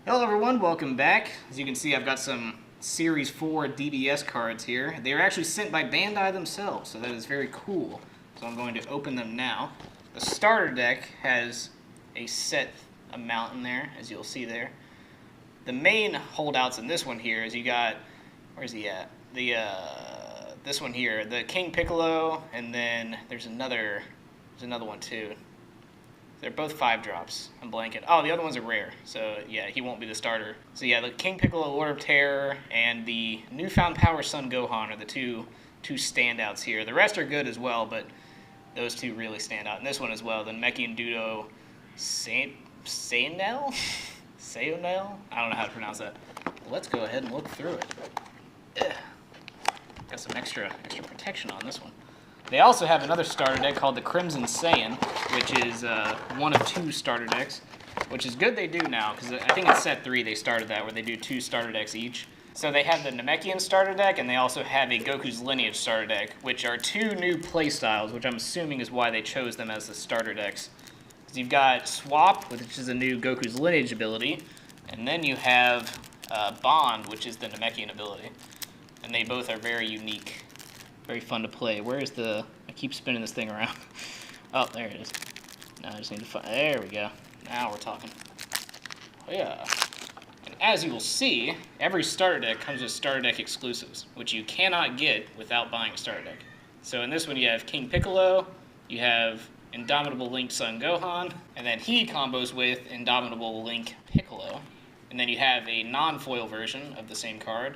Hello everyone, welcome back. As you can see, I've got some Series 4 DBS cards here. They were actually sent by Bandai themselves, so that is very cool. So I'm going to open them now. The starter deck has a set amount in there, as you'll see there. The main holdouts in this one here is you got, where's he at? This one here, the King Piccolo, and then there's another one too. They're both 5-drops. I'm blanking. Oh, the other ones are rare, so yeah, he won't be the starter. So yeah, the King Piccolo, Lord of Terror, and the Newfound Power Son Gohan are the two standouts here. The rest are good as well, but those two really stand out. And this one as well, the Namekian Dudo Sayonel? Sayonel? I don't know how to pronounce that. Let's go ahead and look through it. Got some extra protection on this one. They also have another starter deck called the Crimson Saiyan, which is one of 2 starter decks, which is good they do now, because I think in set 3 they started that, where they do 2 starter decks each. So they have the Namekian starter deck, and they also have a Goku's Lineage starter deck, which are 2 new playstyles, which I'm assuming is why they chose them as the starter decks. So you've got Swap, which is a new Goku's Lineage ability, and then you have Bond, which is the Namekian ability. And they both are very unique. Very fun to play. Where is the... I keep spinning this thing around. Oh, there it is. Now I just need to find... There we go. Now we're talking. Oh, yeah. And as you will see, every starter deck comes with starter deck exclusives, which you cannot get without buying a starter deck. So in this one you have King Piccolo, you have Indomitable Link Son Gohan, and then he combos with Indomitable Link Piccolo. And then you have a non-foil version of the same card.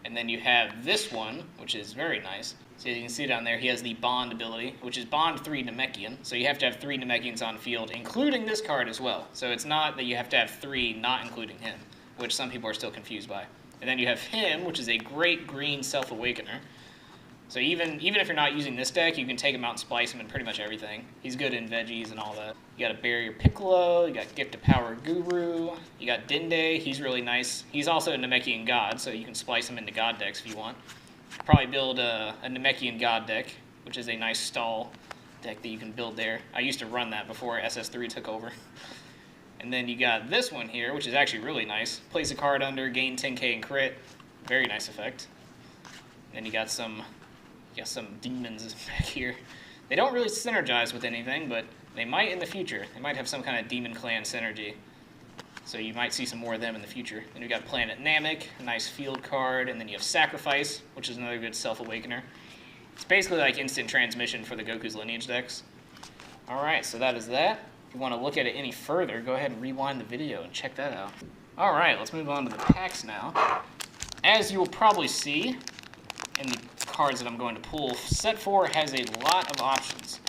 And then you have this one, which is very nice. So you can see down there, he has the Bond ability, which is Bond 3 Namekian. So you have to have 3 Namekians on field, including this card as well. So it's not that you have to have 3 not including him, which some people are still confused by. And then you have him, which is a great green Self-Awakener. So even if you're not using this deck, you can take him out and splice him in pretty much everything. He's good in veggies and all that. You got a Barrier Piccolo, you got Gift of Power Guru, you got Dende, he's really nice. He's also a Namekian God, so you can splice him into God decks if you want. Probably build a Namekian God deck, which is a nice stall deck that you can build there. I used to run that before SS3 took over. And then you got this one here, which is actually really nice. Place a card under, gain 10k and crit. Very nice effect. Then you got some demons back here. They don't really synergize with anything, but they might in the future. They might have some kind of demon clan synergy. So you might see some more of them in the future. Then we got Planet Namek, a nice field card, and then you have Sacrifice, which is another good Self-Awakener. It's basically like instant transmission for the Goku's Lineage decks. Alright, so that is that. If you want to look at it any further, go ahead and rewind the video and check that out. Alright, let's move on to the packs now. As you will probably see in the cards that I'm going to pull, set 4 has a lot of options.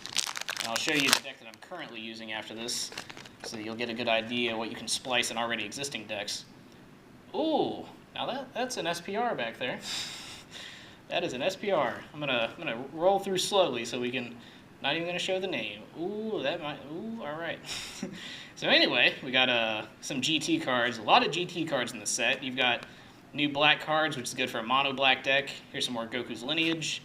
And I'll show you the deck that I'm currently using after this, so that you'll get a good idea what you can splice in already existing decks. Ooh, now that's an SPR back there. That is an SPR. I'm gonna roll through slowly so we can, not even gonna show the name. Ooh, all right. So anyway, we got some GT cards, a lot of GT cards in the set. You've got new black cards, which is good for a mono black deck. Here's some more Goku's Lineage.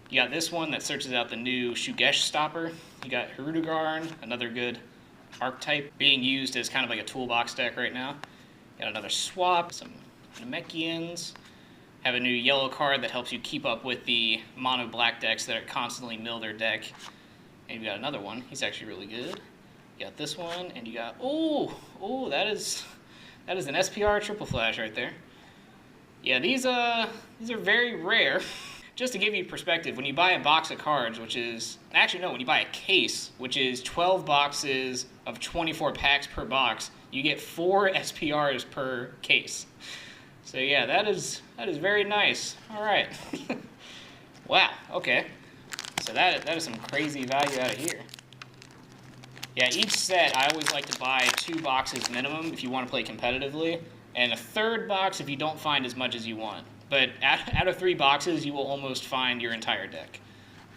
You got this one that searches out the new Shugesh stopper. You got Hirudegarn, another good archetype, being used as kind of like a toolbox deck right now. Got another Swap, some Namekians. Have a new yellow card that helps you keep up with the mono black decks that constantly mill their deck. And you got another one. He's actually really good. You got this one, and you got that is an SPR triple flash right there. Yeah, these are very rare. Just to give you perspective, when you buy a box of cards, which is... Actually, no, when you buy a case, which is 12 boxes of 24 packs per box, you get 4 SPRs per case. So yeah, that is very nice. All right. Wow, okay. So that is some crazy value out of here. Yeah, each set, I always like to buy 2 boxes minimum if you want to play competitively, and a 3rd box if you don't find as much as you want. But out of 3 boxes, you will almost find your entire deck.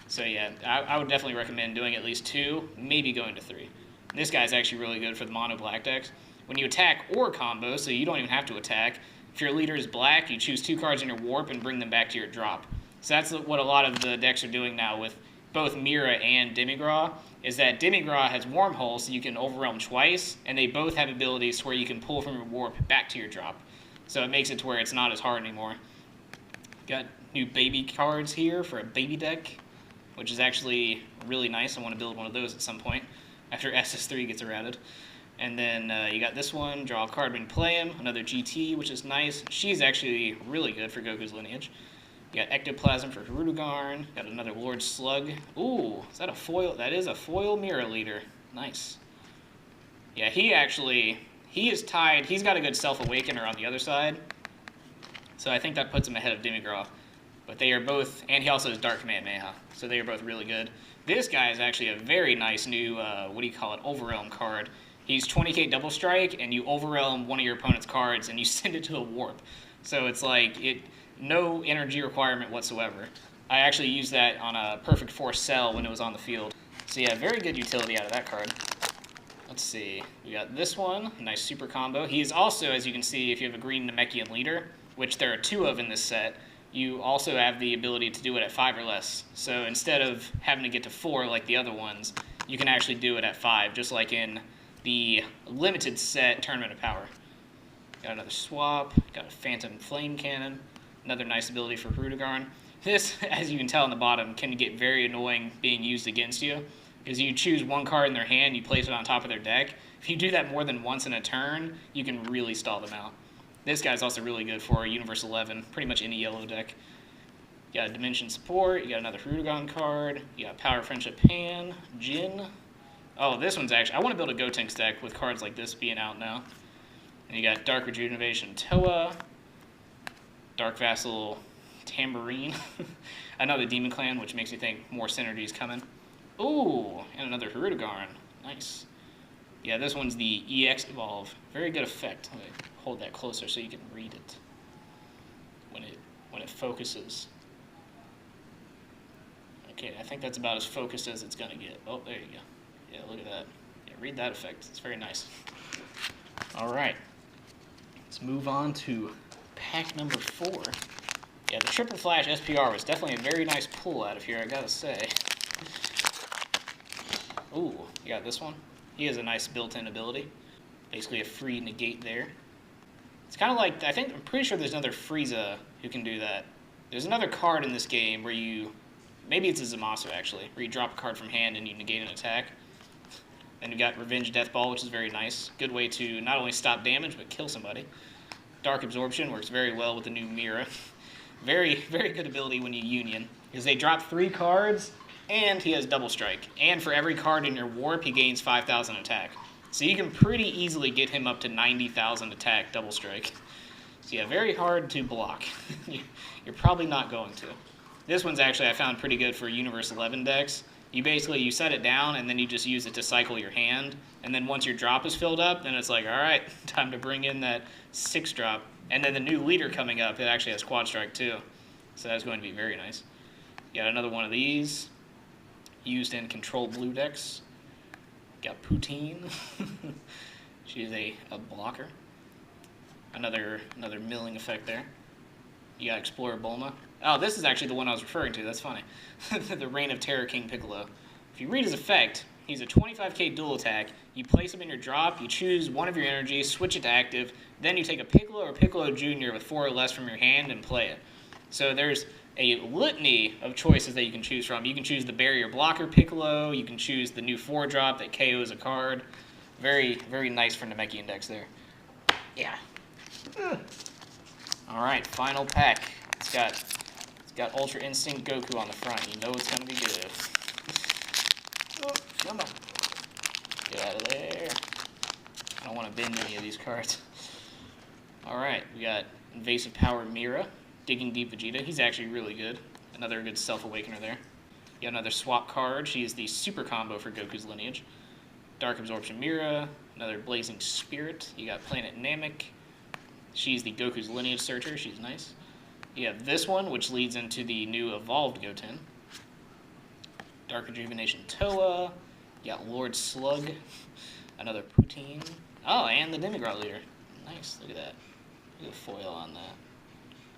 So yeah, I would definitely recommend doing at least 2, maybe going to 3. This guy's actually really good for the mono black decks. When you attack or combo, so you don't even have to attack, if your leader is black, you choose 2 cards in your warp and bring them back to your drop. So that's what a lot of the decks are doing now with both Mira and Demigra, is that Demigra has Wormhole, so you can Overwhelm twice, and they both have abilities where you can pull from your warp back to your drop. So it makes it to where it's not as hard anymore. Got new baby cards here for a baby deck, which is actually really nice. I want to build one of those at some point after SS3 gets errated. And then you got this one, draw a card when you play him, another GT, which is nice. She's actually really good for Goku's lineage. You got Ectoplasm for Hirudegarn, got another Lord Slug. Ooh, is that a foil? That is a foil Mirror Leader. Nice. Yeah, he is tied. He's got a good Self-Awakener on the other side. So I think that puts him ahead of Demigra. But they are both, and he also has Dark Command Meha. So they are both really good. This guy is actually a very nice new, Overwhelm card. He's 20k Double Strike, and you Overwhelm one of your opponent's cards, and you send it to a warp. So it's like, no energy requirement whatsoever. I actually used that on a Perfect Force Cell when it was on the field. So yeah, very good utility out of that card. Let's see, we got this one, nice super combo. He is also, as you can see, if you have a green Namekian leader, which there are 2 of in this set, you also have the ability to do it at 5 or less. So instead of having to get to 4 like the other ones, you can actually do it at 5, just like in the limited set Tournament of Power. Got another swap, got a Phantom Flame Cannon, another nice ability for Hirudegarn. This, as you can tell on the bottom, can get very annoying being used against you, because you choose one card in their hand, you place it on top of their deck. If you do that more than once in a turn, you can really stall them out. This guy's also really good for Universe 11, pretty much any yellow deck. You got a Dimension Support, you got another Hirudegarn card, you got Power Friendship Pan, Jin. Oh, this one's actually, I want to build a Gotenks deck with cards like this being out now. And you got Dark Rejuvenation Toa, Dark Vassal Tambourine, another Demon Clan, which makes me think more synergy is coming. Ooh, and another Hirudegarn. Nice. Yeah, this one's the EX Evolve. Very good effect. Let me hold that closer so you can read it when it focuses. Okay, I think that's about as focused as it's going to get. Oh, there you go. Yeah, look at that. Yeah, read that effect. It's very nice. All right. Let's move on to pack number 4. Yeah, the Triple Flash SPR was definitely a very nice pull out of here, I gotta say. Ooh, you got this one. He has a nice built-in ability. Basically a free negate there. It's kind of like, I'm pretty sure there's another Frieza who can do that. There's another card in this game where maybe it's a Zamasu actually, where you drop a card from hand and you negate an attack. Then you got Revenge Death Ball, which is very nice. Good way to not only stop damage, but kill somebody. Dark Absorption works very well with the new Mira. Very, very good ability when you Union, because they drop 3 cards, and he has Double Strike. And for every card in your Warp, he gains 5,000 attack. So you can pretty easily get him up to 90,000 attack Double Strike. So yeah, very hard to block. You're probably not going to. This one's actually, I found pretty good for Universe 11 decks. You set it down, and then you just use it to cycle your hand. And then once your drop is filled up, then it's like, all right, time to bring in that 6 drop. And then the new leader coming up, it actually has Quad Strike too. So that's going to be very nice. You got another one of these, used in control blue decks. Got Poutine. She's a blocker. Another milling effect there. You got Explorer Bulma. Oh, this is actually the one I was referring to. That's funny. The Reign of Terror King Piccolo. If you read his effect, he's a 25k dual attack. You place him in your drop, you choose one of your energies, switch it to active, then you take a Piccolo or Piccolo Jr. with 4 or less from your hand and play it. So there's a litany of choices that you can choose from. You can choose the Barrier Blocker Piccolo, you can choose the new 4-drop that KOs a card. Very, very nice for Namekian decks there. Yeah. Alright, final pack. It's got Ultra Instinct Goku on the front. You know it's going to be good. Oh, come on. Get out of there. I don't want to bend any of these cards. Alright, we got Invasive Power Mira, Digging Deep Vegeta. He's actually really good. Another good Self-Awakener there. You got another swap card. She is the super combo for Goku's lineage. Dark Absorption Mira, another Blazing Spirit. You got Planet Namek. She's the Goku's lineage searcher. She's nice. You have this one, which leads into the new evolved Goten. Dark Rejuvenation Toa. You got Lord Slug. Another Poutine. Oh, and the Demigra leader. Nice. Look at that. Look at the foil on that.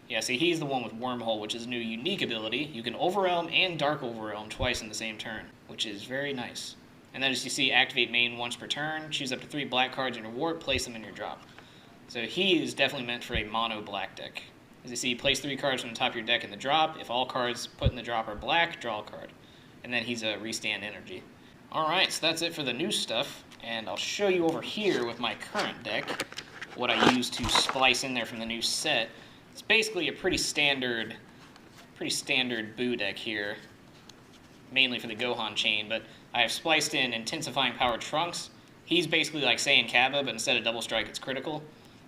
Yeah, see, he's the one with Wormhole, which is a new unique ability. You can Overwhelm and Dark Overwhelm twice in the same turn, which is very nice. And then as you see, activate main once per turn, choose up to 3 black cards in your warp, place them in your drop. So he is definitely meant for a mono black deck. As you see, place 3 cards from the top of your deck in the drop. If all cards put in the drop are black, draw a card. And then he's a restand energy. Alright, so that's it for the new stuff. And I'll show you over here with my current deck what I use to splice in there from the new set. It's basically a pretty standard Boo deck here, mainly for the Gohan chain, but I have spliced in Intensifying Power Trunks. He's basically like Saiyan Kappa, but instead of double strike, it's critical.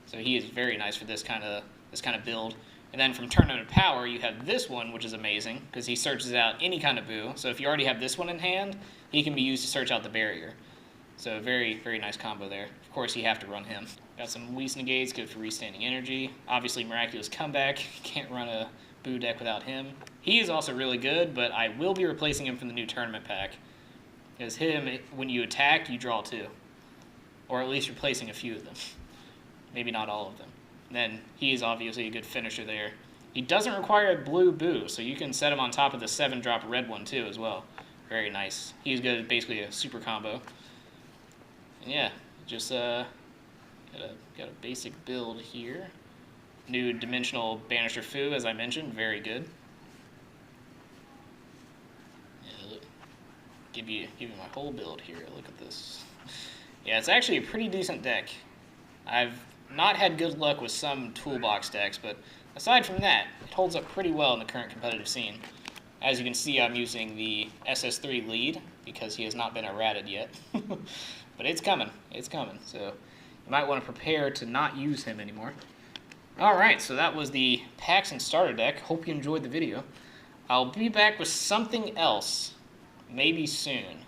So he is very nice for this kind of build. And then from Tournament of Power, you have this one, which is amazing, because he searches out any kind of Boo. So if you already have this one in hand, he can be used to search out the barrier. So very, very nice combo there. Of course, you have to run him. Got some Whis Negates, good for restanding energy. Obviously, Miraculous Comeback. Can't run a Boo deck without him. He is also really good, but I will be replacing him from the new tournament pack. Because him, when you attack, you draw 2. Or at least replacing a few of them. Maybe not all of them. Then he is obviously a good finisher there. He doesn't require a blue Boo, so you can set him on top of the 7-drop red one too as well. Very nice. He's good, basically a super combo. And yeah, just got a basic build here. New Dimensional Banisher Fu, as I mentioned, very good. Yeah, give you my whole build here. Look at this. Yeah, it's actually a pretty decent deck. I've not had good luck with some toolbox decks, but aside from that, it holds up pretty well in the current competitive scene. As you can see, I'm using the SS3 lead because he has not been errated yet. But it's coming, so you might want to prepare to not use him anymore. Alright, so that was the packs and starter deck. Hope you enjoyed the video. I'll be back with something else, maybe soon.